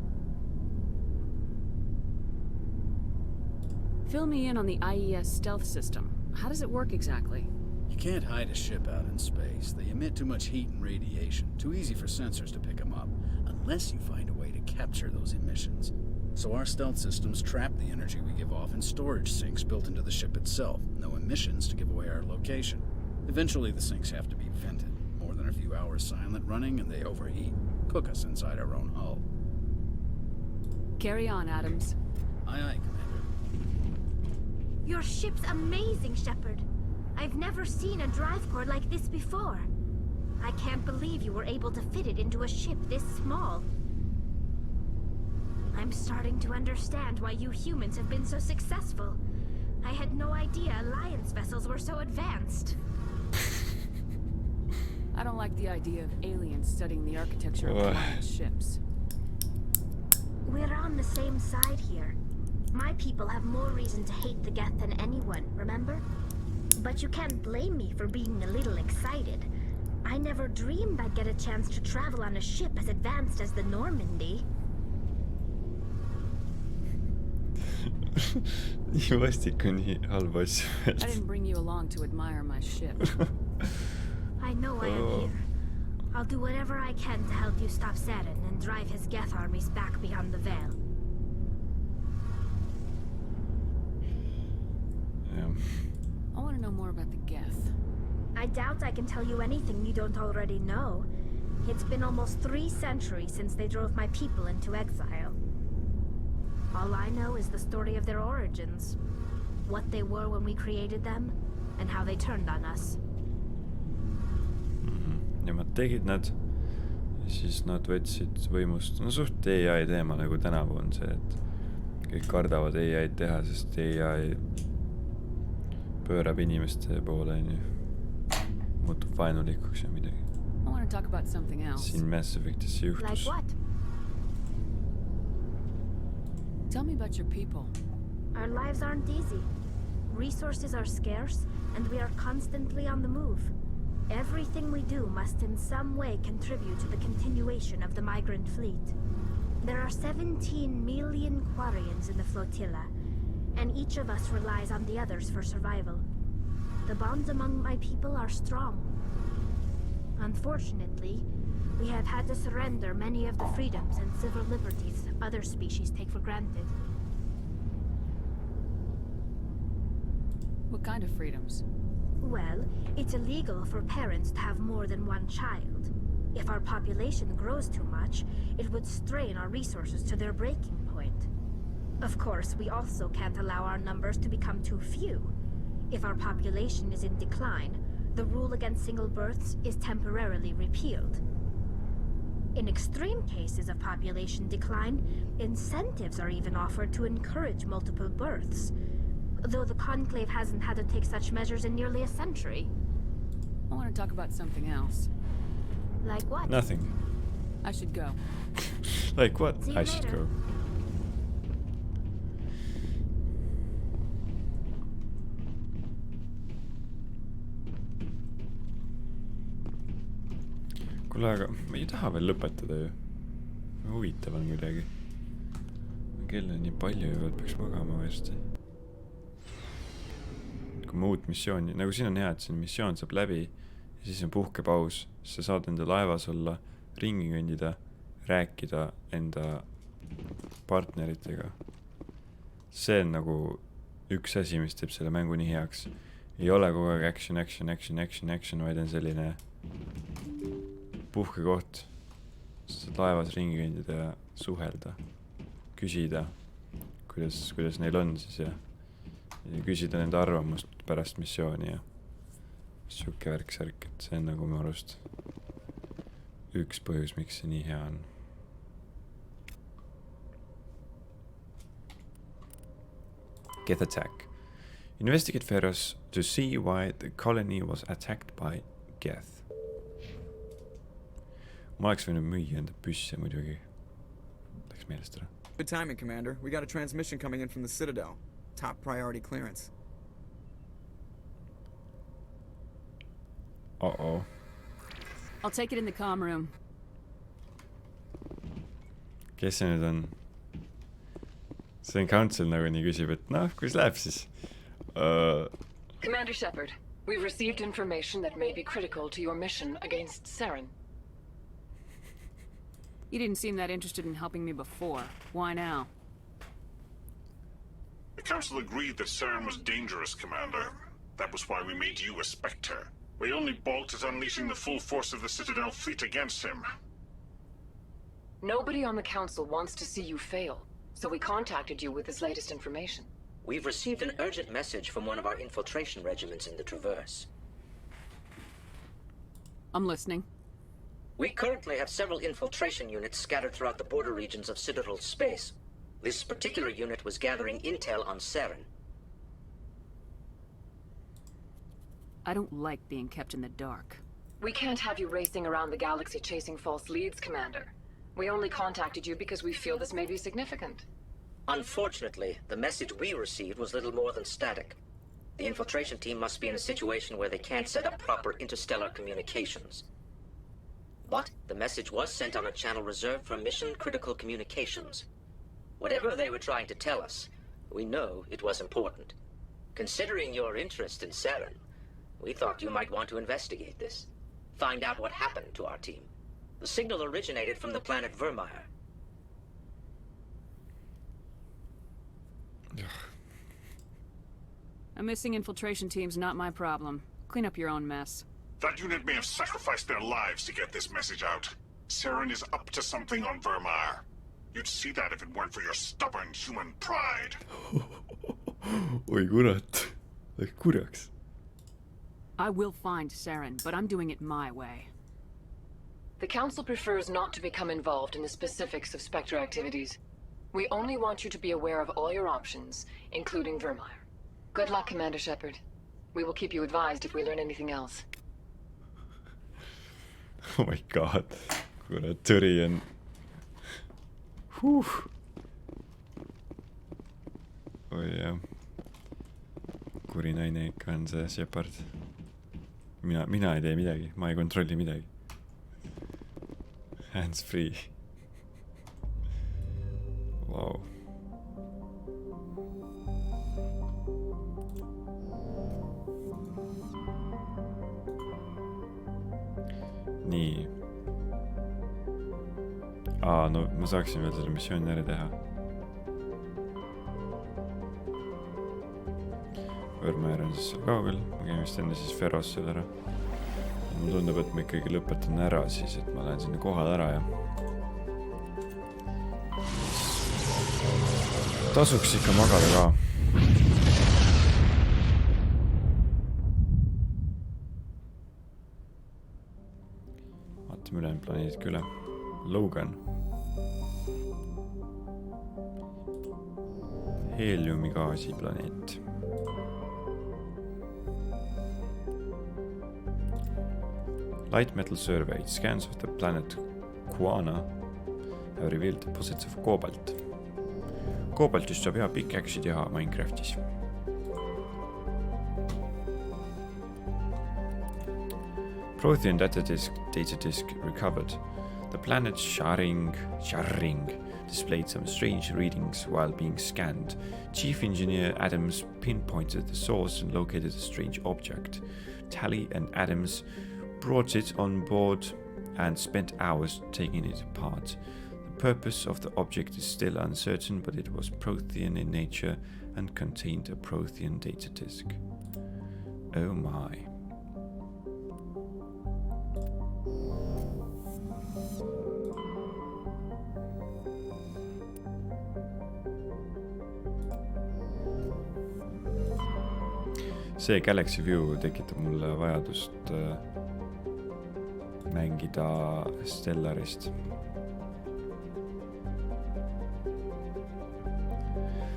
D: Fill me in on the IES stealth system. How does it work exactly?
L: You can't hide a ship out in space. They emit too much heat and radiation. Too easy for sensors to pick them up, unless you find a way to capture those emissions. So our stealth systems trap the energy we give off in storage sinks built into the ship itself. No emissions to give away our location. Eventually the sinks have to be vented. More than a few hours silent running and they overheat. Cook us inside our own hull.
D: Carry on, Adams.
L: Aye, aye, Commander.
H: Your ship's amazing, Shepard. I've never seen a drive core like this before. I can't believe you were able to fit it into a ship this small. I'm starting to understand why you humans have been so successful. I had no idea Alliance vessels were so advanced.
D: I don't like the idea of aliens studying the architecture of Alliance ships.
H: We're on the same side here. My people have more reason to hate the Geth than anyone, remember? But you can't blame me for being a little excited. I never dreamed I'd get a chance to travel on a ship as advanced as the Normandy.
A: Nii vastik on nii halba asju.
D: I didn't bring you along to admire my ship.
H: I know I am here. I'll do whatever I can to help you stop Saren and drive his Geth armies back beyond the Veil.
D: I want to know more about the Geth.
H: I doubt I can tell you anything you don't already know. It's been almost 3 centuries since they drove my people into exile. All I know is the story of their origins. What they were when we created them, and how they turned on us.
A: Nemad tegid nad, siis nad võtsid võimust, no suht AI teema nagu tänavu on see, et kõik kardavad AI teha, sest AI pöörab inimeste poole, muutub vaenulikuks ja midagi.
D: I want to talk about something else.
A: Siin Mass Effectis juhtus.
H: Like what?
D: Tell me about your people.
H: Our lives aren't easy. Resources are scarce, and we are constantly on the move. Everything we do must in some way contribute to the continuation of the migrant fleet. There are 17 million Quarians in the flotilla, and each of us relies on the others for survival. The bonds among my people are strong. Unfortunately, we have had to surrender many of the freedoms and civil liberties other species take for granted.
D: What kind of freedoms?
H: Well, it's illegal for parents to have more than one child. If our population grows too much, it would strain our resources to their breaking point. Of course, we also can't allow our numbers to become too few. If our population is in decline, the rule against single births is temporarily repealed. In extreme cases of population decline, incentives are even offered to encourage multiple births, though the Conclave hasn't had to take such measures in nearly a century.
D: I want to talk about something else.
H: Like what?
A: Nothing.
D: I should go.
A: Like what?
H: See you
A: I should
H: later.
A: go. kuule, aga ma ei taha veel lõpetada ju. Huvitav on kuidagi. Kell on nii palju juba, et peaks magama varsti. Kui ma uut missiooni, nagu siin on hea, et siin missioon saab läbi ja siis on puhkepaus, sa saad enda laevas olla, ringi kõndida, rääkida enda partneritega. See on nagu üks asi, mis teeb selle mängu nii heaks. Ei ole kogu aeg action, vaid on selline puhkekoht. Sa saad laevas ringi kõndida ja suhelda, küsida, kuidas neil on siis ja küsida nende arvamust pärast missiooni ja siuke värk-särk, et see on nagu mu arust üks põhjus, miks see nii hea on. Get attack. Investigate Ferros to see why the colony was attacked by Geth. Ma oleks võinud müüa enda püsse muidugi. Läks meelest ära.
B: Good timing, Commander. We got a transmission coming in from the Citadel. Top priority clearance.
A: Uh-oh.
D: I'll take it in the comm room.
A: Kes see nüüd on? See on Council nagu nii küsib, et noh, kuidas läheb siis?
K: Commander Shepard, we've received information that may be critical to your mission against Saren.
D: You didn't seem that interested in helping me before. Why now?
G: The Council agreed that Saren was dangerous, Commander. That was why we made you a Spectre. We only balked at unleashing the full force of the Citadel fleet against him.
K: Nobody on the Council wants to see you fail, so we contacted you with this latest information.
M: We've received an urgent message from one of our infiltration regiments in the Traverse.
D: I'm listening.
M: We currently have several infiltration units scattered throughout the border regions of Citadel space. This particular unit was gathering intel on Saren.
D: I don't like being kept in the dark.
K: We can't have you racing around the galaxy chasing false leads, Commander. We only contacted you because we feel this may be significant.
M: Unfortunately, the message we received was little more than static. The infiltration team must be in a situation where they can't set up proper interstellar communications. But the message was sent on a channel reserved for mission-critical communications. Whatever they were trying to tell us, we know it was important. Considering your interest in Saren, we thought you might want to investigate this. Find out what happened to our team. The signal originated from the planet Vermeer.
D: A missing infiltration team's not my problem. Clean up your own mess.
G: That unit may have sacrificed their lives to get this message out. Saren is up to something on Vermeer. You'd see that if it weren't for your stubborn human pride.
A: Oi kurat. Läks kurjaks.
D: I will find Saren, but I'm doing it my way.
K: The Council prefers not to become involved in the specifics of Spectre activities. We only want you to be aware of all your options, including Vermeer. Good luck, Commander Shepard. We will keep you advised if we learn anything else.
A: Oh my god. Kurat, Türi on... oi jah. Kuri naine ikka on see Shepard. Mina ei tee midagi, ma ei kontrolli midagi. Hands free. Wow. Nii. No ma saaksin veel selle missiooni ära teha. Võrmäär on siis kaugel, ma käin vist enne siis Ferrossel ära. Mulle tundub, et ma ikkagi lõpetan ära siis, et ma lähen sinna kohale ära ja tasuks ikka magada ka. Vaatame ülejäänud planeedid küll. Logan. Heliumigaasi planeet. Light metal survey. Scans of the planet Kuana have revealed deposits of cobalt. Kobaltist saab hea pickaxe'i teha Minecraftis. Prothean data disk recovered. The planet Sharing displayed some strange readings while being scanned. Chief Engineer Adams pinpointed the source and located a strange object. Tally and Adams brought it on board and spent hours taking it apart. The purpose of the object is still uncertain, but it was Prothean in nature and contained a Prothean data disk. Oh my. See Galaxy View tekitab mulle vajadust mängida Stellarist.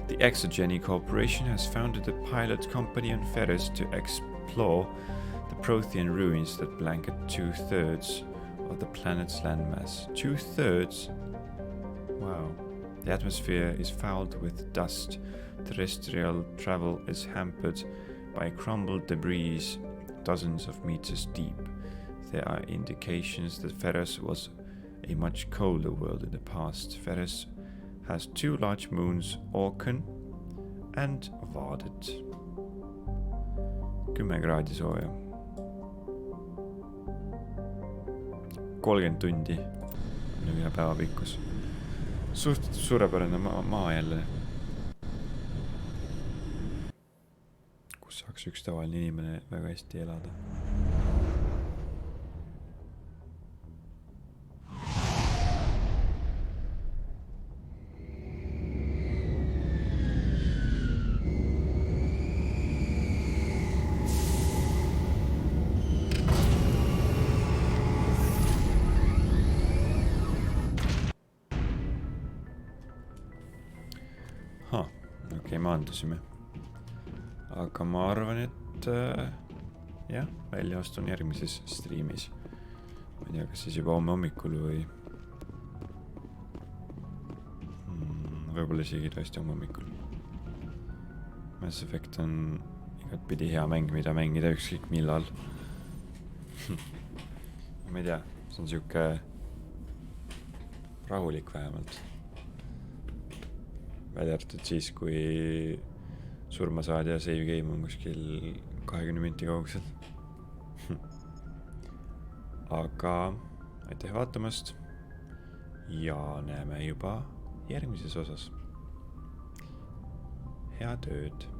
A: The Exogeny Corporation has founded a pilot company on Ferris to explore the Prothean ruins that blanket 2/3 of the planet's landmass. 2/3? Wow. The atmosphere is fouled with dust. Terrestrial travel is hampered by crumbled debris dozens of meters deep. There are indications that Ferris was a much colder world in the past. Ferris has 2 large moons, Orkan and Vardet. 10 kraadi sooja. 30 tundi on ühe päeva pikkus. Suurepärane maa jälle. Kus saaks üks tavaline inimene väga hästi elada. Maandusime. Aga ma arvan, et jah, välja astun järgmises streamis. Ma ei tea, kas siis juba homme hommikul või võib-olla isegi tõesti homme hommikul. Mass Effect on igatpidi hea mäng, mida mängida ükskõik millal. Ma ei tea, see on siuke rahulik vähemalt. Välja arvatud siis, kui surma saad ja save game on kuskil 20 minti kaugusel. Aga aitäh vaatamast ja näeme juba järgmises osas. Head ööd!